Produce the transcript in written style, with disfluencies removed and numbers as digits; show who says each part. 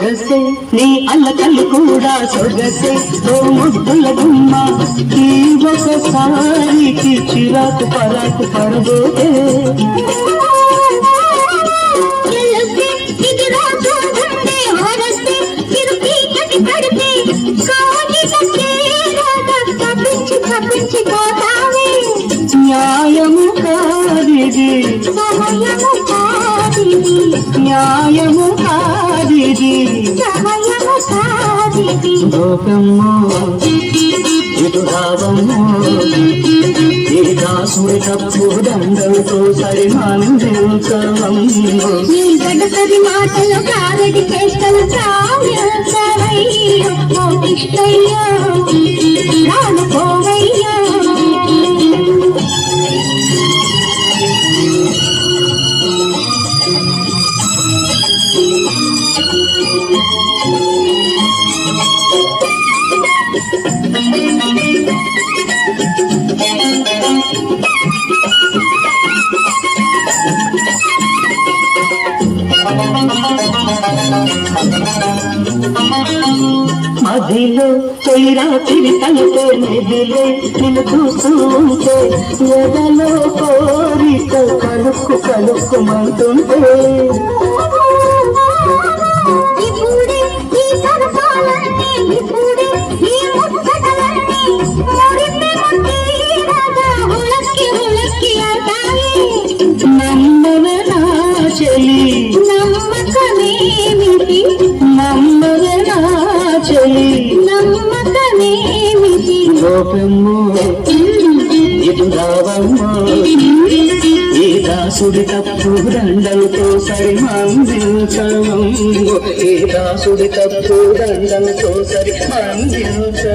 Speaker 1: సొగసే నీ అల్లకల్లు కూడా సొగసే ఓ ముద్దుల గుమ్మ ఈ ఒకసారికి చిరాకు పరాకు పడబోతే న్యాయము కాదిది న్యాయము కాదిది లోకమ్మో ఇటు రావమ్మో ఈ దాసుడి తప్పు దండలతో సరిమానించవమ్మో
Speaker 2: నీ గడసరి మాటలు కారడి చేష్టలు ప్రాణ్యసరయ్యో మోకిష్టయ్యో రానుకోవయ్యో
Speaker 1: మదిలో తొలిరా తిరితలతో మెదిలే నిన్ను చూస్తూ ఉంటే ఎదలో కోరిక కలుక్కు కలుక్కుమంటుంటే
Speaker 2: ఇప్పుడే ఈ సరసాలన్నీ ఇప్పుడే ఈ ముచ్చటలన్నీ ముడితే ముట్టిరాగా హులక్కి హులక్కి అవుతాయి
Speaker 1: నమ్మన నా చెలి
Speaker 2: నమ్మకమేమిటి
Speaker 1: నమ్మన నా చెలి
Speaker 2: నమ్మకమేమిటి
Speaker 1: లోకమ్మో ఇటు రావమ్మో ఈ దాసుడి తప్పు దండలతో సరిమాందించవమ్మో ఈ దాసుడి తప్పు దండలతో సరిమాందించవమ్మో